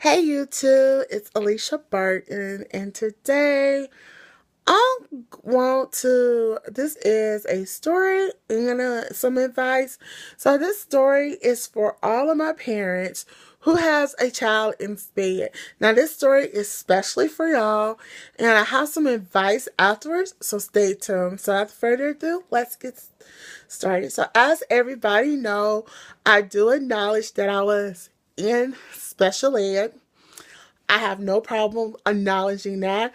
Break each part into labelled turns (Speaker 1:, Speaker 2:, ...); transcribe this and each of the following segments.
Speaker 1: Hey YouTube, it's Alicia Burton, and today I this is a story and some advice. So this story is for all of my parents who has a child in SPED. Now this story is especially for y'all, and I have some advice afterwards, so stay tuned. So without further ado, let's get started. So as everybody know, I do acknowledge that I was in special ed. I have no problem acknowledging that.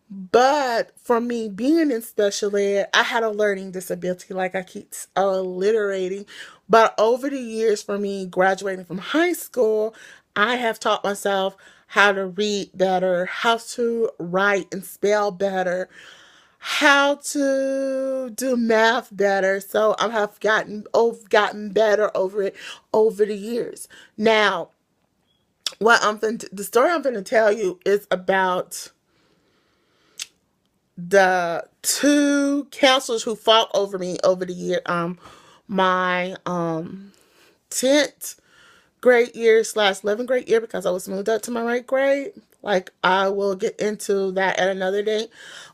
Speaker 1: But for me being in special ed, I had a learning disability, like I keep alliterating. But over the years, for me graduating from high school, I have taught myself how to read better, how to write and spell better, how to do math better. So I have gotten better over it over the years. Now, the story I'm going to tell you is about the two counselors who fought over me over the year. My 10th grade year slash 11th grade year, because I was moved up to my right grade. Like, I will get into that at another day.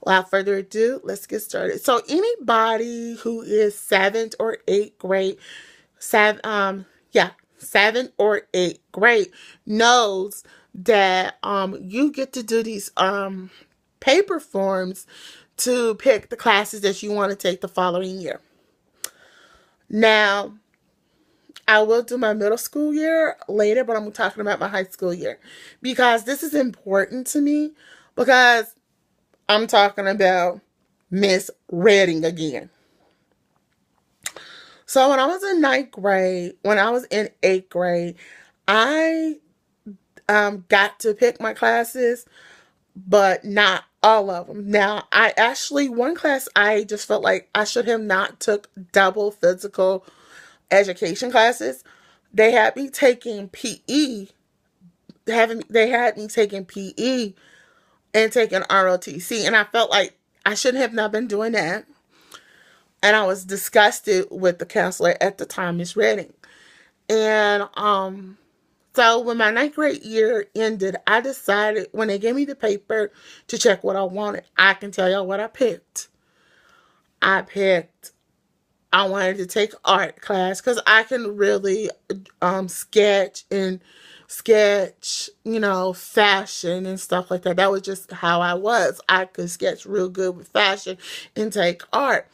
Speaker 1: Without further ado, let's get started. So anybody who is 7th or 8th grade, yeah, 7th or 8th grade knows that you get to do these paper forms to pick the classes that you want to take the following year. Now, I will do my middle school year later, but I'm talking about my high school year because this is important to me, because I'm talking about Miss Redding again. So when I was in 9th grade, when I was in 8th grade, I got to pick my classes, but not all of them. Now, one class I just felt like I should have not took double physical education classes. They had me taking PE, they had me taking PE and taking ROTC, and I felt like I shouldn't have not been doing that. And I was disgusted with the counselor at the time, Miss Redding. And so when my 9th grade year ended, I decided, when they gave me the paper to check what I wanted, I can tell y'all what I picked. I wanted to take art class because I can really sketch, fashion and stuff like that. That was just how I was. I could sketch real good with fashion and take art.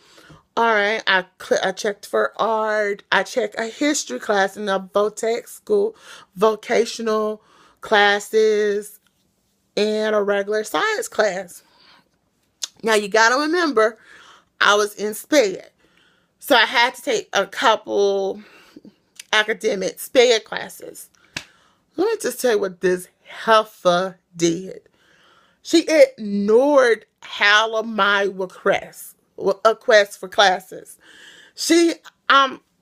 Speaker 1: All right, I checked for art. I checked a history class in the VOTEC school, vocational classes, and a regular science class. Now, you got to remember, I was in SPED. So I had to take a couple academic SPED classes. Let me just tell you what this heifer did. She ignored all of my requests for classes. She,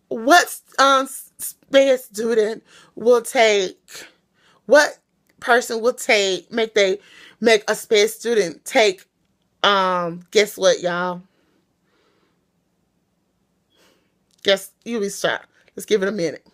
Speaker 1: what SPED student will take, what person will make a SPED student take, guess what, y'all? Guess you'll be shocked. Let's give it a minute.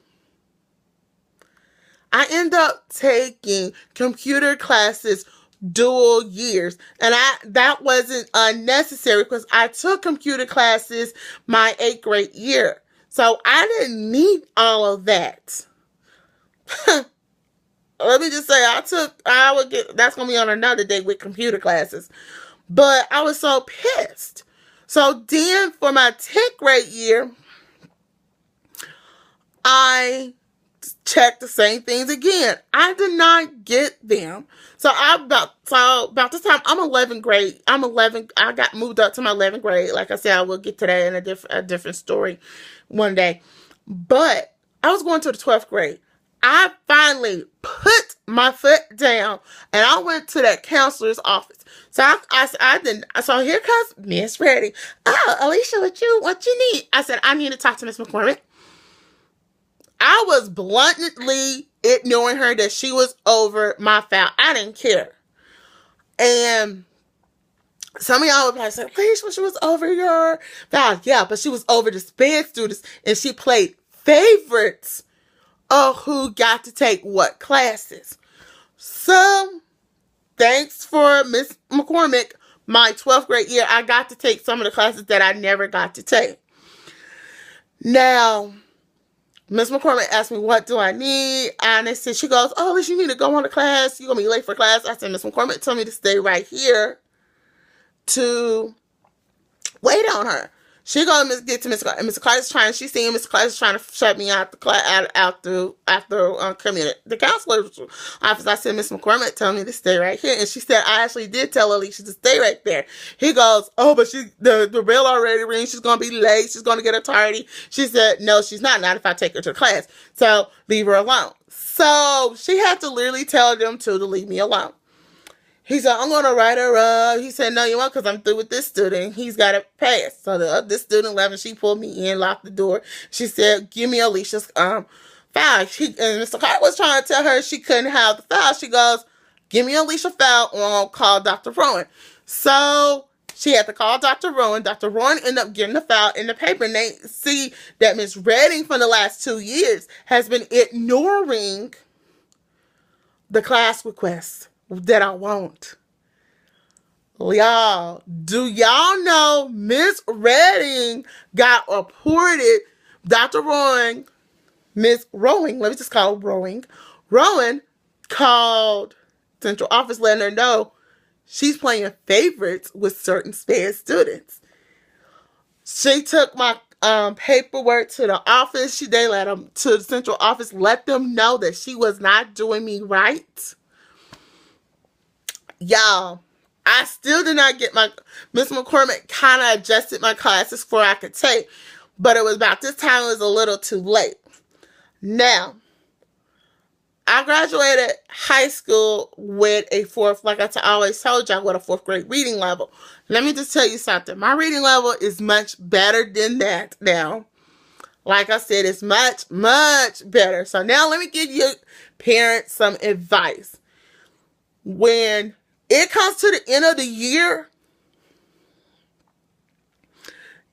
Speaker 1: I end up taking computer classes dual years, and that wasn't unnecessary because I took computer classes my 8th grade year, so I didn't need all of that. Let me just say, that's gonna be on another day with computer classes, but I was so pissed. So then for my 10th grade year, I checked the same things again. I did not get them. So about this time, I'm 11th grade. I got moved up to my 11th grade. Like I said, I will get to that in a different story one day. But I was going to the 12th grade. I finally put my foot down and I went to that counselor's office. So so here comes Miss Redding. Oh, Alicia, what you need? I said, I need to talk to Miss McCormick. I was bluntly ignoring her that she was over my foul. I didn't care. And some of y'all would probably say, please, she was over your foul. Yeah, but she was over the SPED students, and she played favorites of who got to take what classes. So, thanks for Miss McCormick, my 12th grade year, I got to take some of the classes that I never got to take. Now, Miss McCormick asked me, what do I need? And I said, she goes, oh, you need to go on to class. You're going to be late for class. I said, Miss McCormick told me to stay right here to wait on her. She gonna get to Miss Clark, and Miss Clark is trying. She's seeing Miss Clark is trying to shut me out the class, out the community. The counselor's office. I said, Miss McCormick told me to stay right here, and she said I actually did tell Alicia to stay right there. He goes, oh, but the bell already rings. She's gonna be late. She's gonna get a tardy. She said, no, she's not. Not if I take her to class. So leave her alone. So she had to literally tell them to leave me alone. He said, I'm going to write her up. He said, no, you won't, because I'm through with this student. He's got to pass. So this student left, and she pulled me in, locked the door. She said, give me Alicia's file. And Mr. Carter was trying to tell her she couldn't have the file. She goes, give me Alicia's file, or I'll call Dr. Rowan. So she had to call Dr. Rowan. Dr. Rowan ended up getting the file in the paper, and they see that Miss Redding for the last 2 years has been ignoring the class requests that I want. Y'all, do y'all know Miss Redding got reported? Dr. Rowan, Miss Rowing, let me just call her Rowing. Rowan called central office letting her know she's playing favorites with certain SPED students. She took my paperwork to the office. They let them to the central office, let them know that she was not doing me right. Y'all, I still did not get my... Miss McCormick kind of adjusted my classes for I could take, but it was about this time it was a little too late. Now, I graduated high school with a like I always told y'all, with a 4th grade reading level. Let me just tell you something. My reading level is much better than that now. Like I said, it's much, much better. So now let me give you parents some advice. When it comes to the end of the year,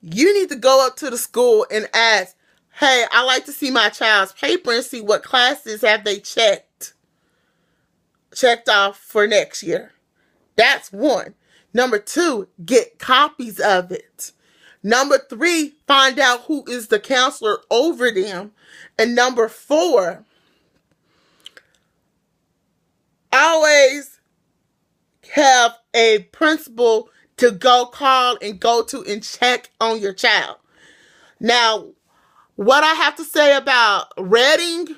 Speaker 1: you need to go up to the school and ask, hey, I like to see my child's paper and see what classes have they checked off for next year. That's one. Number 2, get copies of it. Number 3, find out who is the counselor over them. And number 4, always have a principal to go call and go to and check on your child. Now, what I have to say about Redding,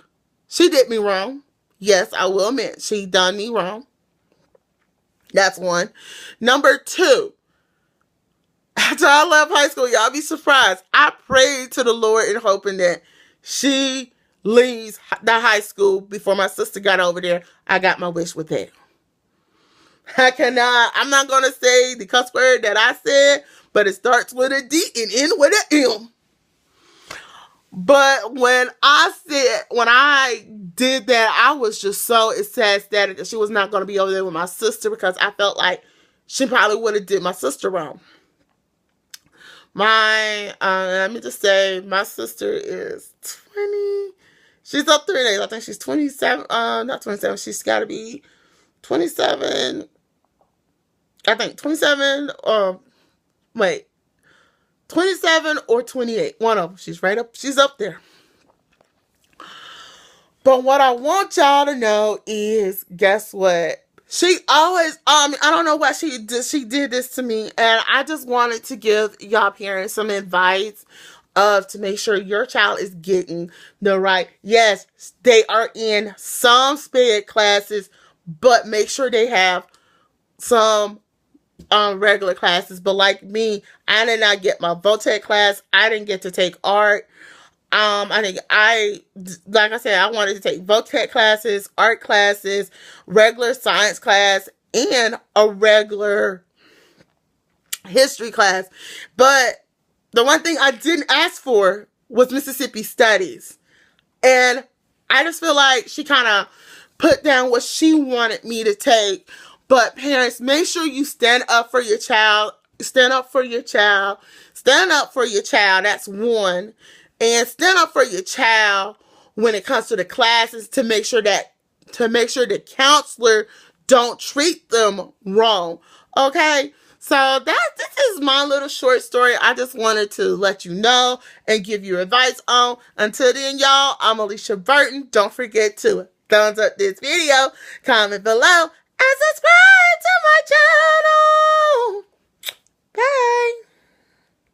Speaker 1: she did me wrong. Yes, I will admit, she done me wrong. That's one. Number 2, after I left high school, y'all be surprised, I prayed to the Lord and hoping that she leaves the high school before my sister got over there. I got my wish with that. I'm not going to say the cuss word that I said, but it starts with a D and ends with an M. But when I did that, I was just so ecstatic that she was not going to be over there with my sister, because I felt like she probably would have did my sister wrong. Let me just say, my sister is 20. She's up there in age. I think she's 27. Not 27. She's got to be 27. I think 27, 27 or 28. One of them. She's up there. But what I want y'all to know is, guess what? She always, I don't know why she did this to me. And I just wanted to give y'all parents some advice to make sure your child is getting the right. Yes, they are in some SPED classes, but make sure they have some regular classes. But like me, I did not get my VOTEC class. I didn't get to take art. Like I said, I wanted to take VOTEC classes, art classes, regular science class, and a regular history class. But the one thing I didn't ask for was Mississippi Studies. And I just feel like she kind of put down what she wanted me to take. But parents, make sure you stand up for your child. Stand up for your child. Stand up for your child. That's one. And stand up for your child when it comes to the classes, to make sure that to make sure the counselor don't treat them wrong. Okay? So this is my little short story. I just wanted to let you know and give you advice on. Until then, y'all, I'm Alicia Burton. Don't forget to thumbs up this video, comment below, and subscribe.